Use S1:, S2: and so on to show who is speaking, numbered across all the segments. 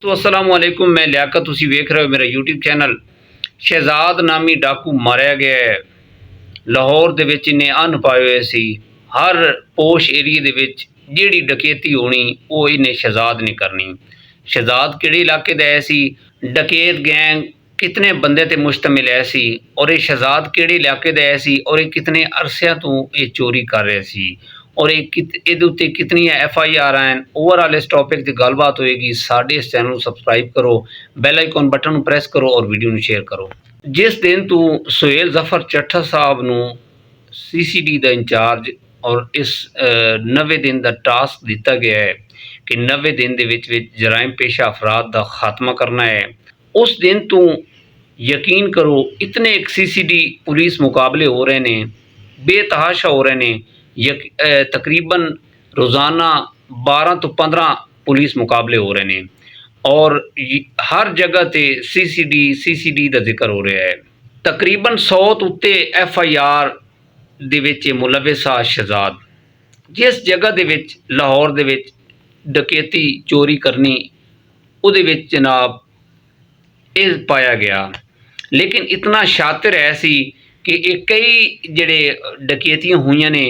S1: तो अस्सलाम वालेकुम, मैं लियाकत, तुसी वेख रहे हो मेरा यूट्यूब चैनल। शहजाद नामी डाकू मारिया गया है लाहौर दे विच। इन्हें अन्न पाए हुए सी। हर पोश एरिए दे विच जिहड़ी डकैती होनी वो इन्हें शहजाद ने करनी। शहजाद किहड़े इलाके दा है सी, डकैत गैंग कितने बंदे ते मुश्तमिल है सी, और ये शहजाद किहड़े इलाके दा है सी, और ये कितने अरसिया तो ये चोरी कर रहे सी, और ਇਹਦੇ ਉੱਤੇ ਕਿਤਨੀਆਂ FIR ਹਨ। ओवरऑल इस टॉपिक की गलबात होएगी। साडे इस चैनल को सबसक्राइब करो, बैल आइकॉन बटन ਨੂੰ प्रेस करो और वीडियो ਨੂੰ शेयर करो। जिस दिन तो सुहेल जफर चट्ठा साहब ਨੂੰ CCD ਦਾ इंचार्ज और इस 90 दिन का टास्क दिता गया है कि 90 दिन ਦੇ ਵਿੱਚ जराइम पेशा अफराद का खात्मा करना है, उस दिन तो यकीन करो इतने CCD पुलिस मुकाबले हो रहे हैं, बेतहाशा हो रहे हैं। तकरीबन रोज़ाना 12 तो 15 पुलिस मुकाबले हो रहे हैं, और हर जगह ते CCD का जिक्र हो रहा है। तकरीबन 100 तो उत्ते FIR दे विच मुलविस आ शहजाद। जिस जगह दे विच लाहौर दे विच डकैती चोरी करनी उहदे विच जनाब ये पाया गया। लेकिन इतना शातिर है सी कि ये कई जिहड़े डकैतियां हुई ने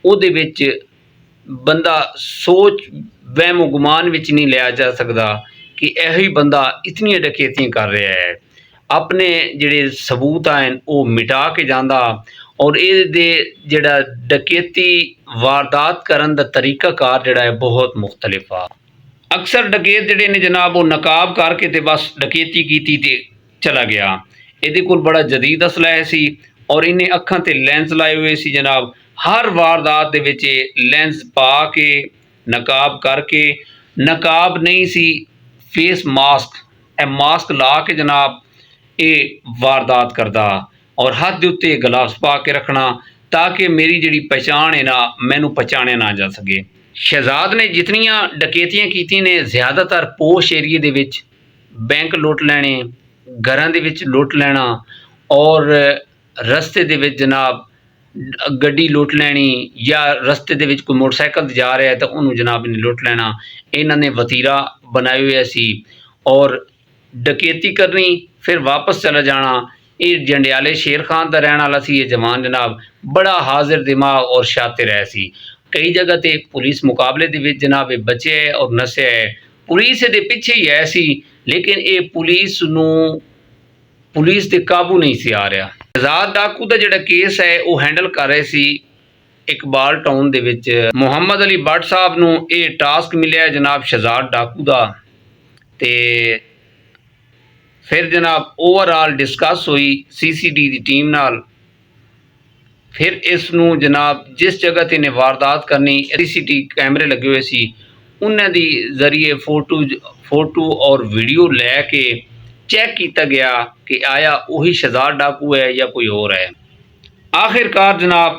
S1: ਉਹਦੇ ਵਿੱਚ ਬੰਦਾ सोच वहमो गुमान विच नहीं लिया जा सकता कि यही बंदा इतनी डकैतियां कर रहा है। अपने जिहड़े सबूत हैं वो मिटा के जांदा, और ये जिहड़ा डकैती वारदात करन दा तरीकाकार जिहड़ा है बहुत मुख्तलिफ आ। अक्सर डकैत जिहड़े ने जनाब वो नकाब करके ते बस डकैती कीती ते चला गया। इहदे कोल बड़ा जदीद असला है सी, और इन्हें अखां ते लेंस लाए हुए सी जनाब। हर वारदात दे विच लेंस पा के नकाब करके, नकाब नहीं सी फेस मास्क, मास्क ला के जनाब ये वारदात करदा, और हाथ दे उत्ते ग्लव्स पा के रखना ताकि मेरी जिहड़ी पहचान है ना मैनू पहचाने ना जा सके। शहजाद ने जितनियां डकैतियां कीती ने ज़्यादातर पोश एरिए दे विच बैंक लुट लैने, घरां दे विच लुट लैना, और रस्ते दे विच जनाब गड्डी लुट लैनी, या रस्ते दे विच कोई मोटरसाइकिल जा रहा है तो उन्होंने जनाब ने लुट लैना। इन्होंने वतीरा बनाए हुए सी और डकैती करनी फिर वापस चला जाना। ये जंडियाले शेर खान का रहने वाला सी। ये जवान जनाब बड़ा हाजिर दिमाग और शातिर है सी। कई जगह ते पुलिस मुकाबले दे विच जनाब ये बचे है और नसे है। पुलिस दे पीछे ही है सी, लेकिन ये पुलिस दे काबू नहीं सी आ रहा। शहजाद डाकू का जिहड़ा केस है वो हैंडल कर रहे सी इकबाल टाउन दे विच। मुहम्मद अली भट्ट साहब नूं ये टास्क मिलिया जनाब शहजाद डाकू का, ते फिर जनाब ओवरऑल डिस्कस हुई CCD की टीम नाल। फिर इसनूं जनाब जिस जगह ते इन्हें वारदात करनी CCD कैमरे लगे हुए सी उन्हां दी जरिए फोटो और वीडियो लैके चैक किया गया कि आया वही शहजाद डाकू है या कोई और है। आखिरकार जनाब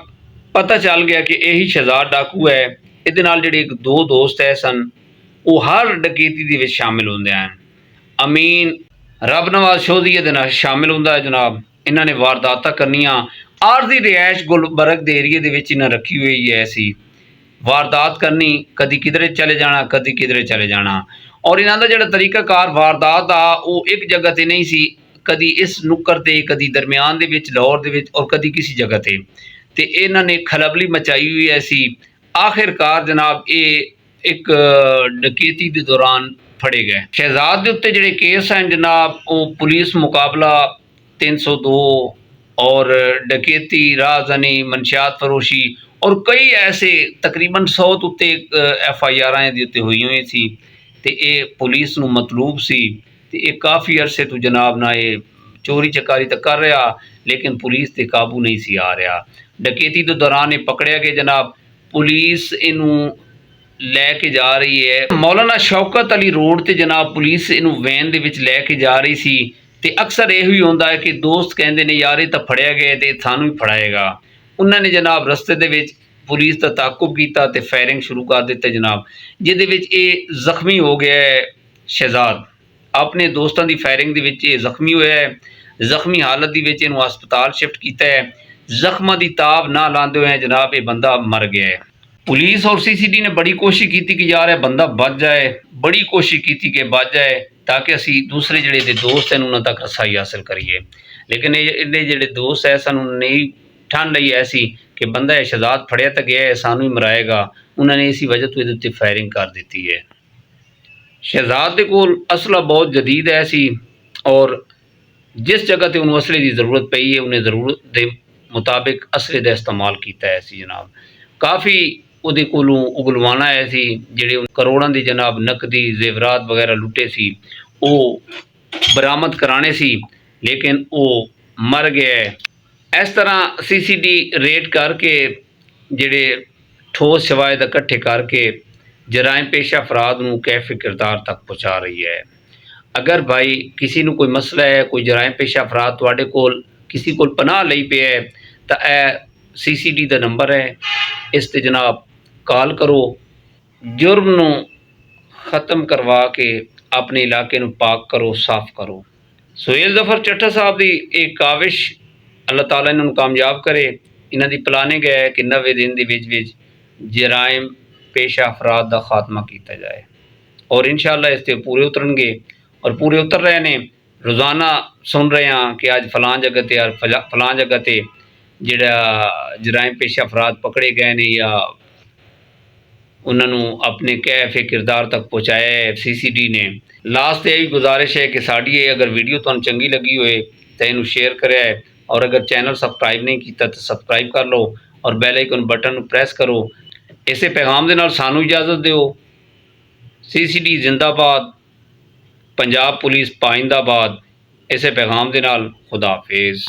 S1: पता चल गया कि यही शहजाद डाकू है। इहदे नाल जिहड़े दो दोस्त है सन वो हर डकैती दे विच शामिल होंदे हैं। अमीन रब नवाज शोधी इहदे नाल शामिल होंदा है जनाब। इन्हां ने वारदातां करनियां आरजी रिहायश गुलबर्ग दे एरिए दे विच इन्हां रखी हुई है सी। वारदात करनी, कदी किधरे चले जाना, कदी किधरे चले जाना, और इन्हां दा जिहड़ा तरीकाकार वारदात आ वो एक जगह ते नहीं सी, कदी इस नुक्कर ते, कदी दरम्यान दे विच लाहौर दे विच, और कदी किसी जगह ते इन्हां ने खलबली मचाई हुई है सी। आखिरकार जनाब ये एक डकैती के दौरान फड़े गए। शहजाद के उत्ते जिहड़े केस हैं जनाब वो पुलिस मुकाबला 302 और डकैती, राहज़नी, मनशियात फरोशी और कई ऐसे तकरीबन 100 तो उत्ते FIR दे उत्ते हुई हुई सी। ते ये पुलिस नूं मतलूब सी, ते ये काफ़ी अरसे तो जनाब ना ये चोरी चकारी तो कर रहा, लेकिन पुलिस ते काबू नहीं सी आ रहा। डकैती के दौरान ये पकड़िया गया जनाब। पुलिस इनू लैके जा रही है मौलाना शौकत अली रोड ते जनाब। पुलिस इनू वैन दे विच लैके जा रही सी, ते अक्सर यही ही होंदा है कि दोस्त कहते हैं यार ये तो फड़िया गया तो सानू भी फड़ाएगा। उन्होंने जनाब रस्ते दे विच पुलिस का ताकुब किया तो फायरिंग शुरू कर दिते जनाब, जिहदे विच ये जख्मी हो गया है। शहजाद अपने दोस्तों की फायरिंग दे विच ये जख्मी होया है। जख्मी हालत दे विच इहनूं हस्पताल शिफ्ट किया है। जख्मां की ताब ना लाते हुए जनाब ये बंदा मर गया है। पुलिस और CCD ने बड़ी कोशिश की कि यार यह बंदा बच जाए, बड़ी कोशिश की कि बच जाए, ਤਾਂ ਕਿ ਅਸੀਂ ਦੂਸਰੇ ਜਿਹੜੇ ਦੇ ਦੋਸਤ ਹਨ ਉਹਨਾਂ ਤੱਕ ਰਸਾਈ ਹਾਸਲ ਕਰੀਏ। ਲੇਕਿਨ ਇਹਦੇ ਜਿਹੜੇ ਦੋਸਤ ਹੈ ਸਾਨੂੰ ਨਹੀਂ ਠੰਨ ਲਈ ਐਸੀ ਕਿ ਬੰਦਾ ਇਹ ਸ਼ਹਿਜ਼ਾਦ ਫੜਿਆ ਤਾਂ ਗਿਆ ਹੈ, ਸਾਨੂੰ ਹੀ ਮਰਾਏਗਾ। ਉਹਨਾਂ ਨੇ ਇसी ਵਜ੍ਹਾ ਤੋਂ ਇਹਦੇ ਉੱਤੇ ਫਾਇਰਿੰਗ ਕਰ ਦਿੱਤੀ ਹੈ। ਸ਼ਹਿਜ਼ਾਦ ਦੇ ਕੋਲ ਅਸਲਾ ਬਹੁਤ ਜਦੀਦ ਹੈ ਸੀ ਔਰ ਜਿਸ ਜਗ੍ਹਾ ਤੇ ਉਹਨੂੰ ਅਸਲੇ ਦੀ ਜ਼ਰੂਰਤ ਪਈ ਹੈ ਉਹਨੇ ਜ਼ਰੂਰਤ ਦੇ ਮੁਤਾबिक ਅਸਲੇ ਦਾ ਇਸਤੇਮਾਲ ਕੀਤਾ ਹੈ ਸੀ ਜਨਾਬ। ਕਾਫੀ ਉਹਦੇ ਕੋਲੋਂ ਉਗਲਵਾਣਾ ਆਏ ਸੀ, ਜਿਹੜੇ ਕਰੋੜਾਂ ਦੀ ਜਨਾਬ ਨਕਦੀ ਜ਼ੇਵਰਾਤ ਵਗੈਰਾ ਲੁੱਟੇ ਸੀ ਉਹ ਬਰਾਮਦ ਕਰਾਣੇ ਸੀ, ਲੇਕਿਨ ਉਹ ਮਰ ਗਿਆ। ਇਸ ਤਰ੍ਹਾਂ CCD ਰੇਡ ਕਰਕੇ ਜਿਹੜੇ ਠੋਸ ਸ਼ਵਾਇਦ ਇਕੱਠੇ ਕਰਕੇ ਜਰਾਇਮ ਪੇਸ਼ਾ ਅਫਰਾਦ ਨੂੰ कैफ किरदार तक पहुँचा रही है। अगर भाई किसी ਨੂੰ ਕੋਈ ਮਸਲਾ ਹੈ, ਕੋਈ ਜਰਾਇਮ ਪੇਸ਼ਾ ਅਫਰਾਦ ਤੁਹਾਡੇ ਕੋਲ ਕਿਸੇ ਕੋਲ ਪਨਾਹ ਲਈ ਪਿਆ ਹੈ ਤਾਂ ਇਹ CCD ਦਾ ਨੰਬਰ ਹੈ, ਇਸ ਤੇ ਜਨਾਬ ਕਾਲ ਕਰੋ। ਜੁਰਮ ਨੂੰ ਖਤਮ ਕਰਵਾ ਕੇ ਆਪਣੇ ਇਲਾਕੇ ਨੂੰ ਪਾਕ ਕਰੋ, ਸਾਫ਼ ਕਰੋ। ਸੁਹੇਲ ਜ਼ਫਰ ਚੱਠਾ ਸਾਹਿਬ ਦੀ ਇਹ ਕਾਵਿਸ਼ ਅੱਲਾਹ ਤਾਲਾ ਇਹਨਾਂ ਨੂੰ ਕਾਮਯਾਬ ਕਰੇ। ਇਹਨਾਂ ਦੀ ਪਲਾਨਿੰਗ ਹੈ ਕਿ 90 ਦਿਨ ਦੇ ਵਿੱਚ ਜਰਾਇਮ पेशा अफराद का खात्मा किया जाए और इंशाअल्लाह इस पर पूरे उतरनगे और पूरे उतर रहे हैं। रोज़ाना सुन रहे हैं कि अज फलां जगह ते फलां जगह ते जिहड़ा जराइम पेशा अफराद पकड़े गए ने या उन्होंने अपने कैफ किरदार तक पहुँचाया है CCD ने। लास्ट यही गुजारिश है कि साड़ी अगर वीडियो तुहानूं चंगी लगी होए तो इनू शेयर करें और अगर चैनल सबसक्राइब नहीं किया तो सबसक्राइब कर लो और बैल आइकन बटन प्रेस करो। इसे पैगाम दे नाल सानू इजाज़त दिओ। CCD जिंदाबाद, पंजाब पुलिस पाइंदाबाद। इसे पैगाम दे नाल खुदा हाफिज़।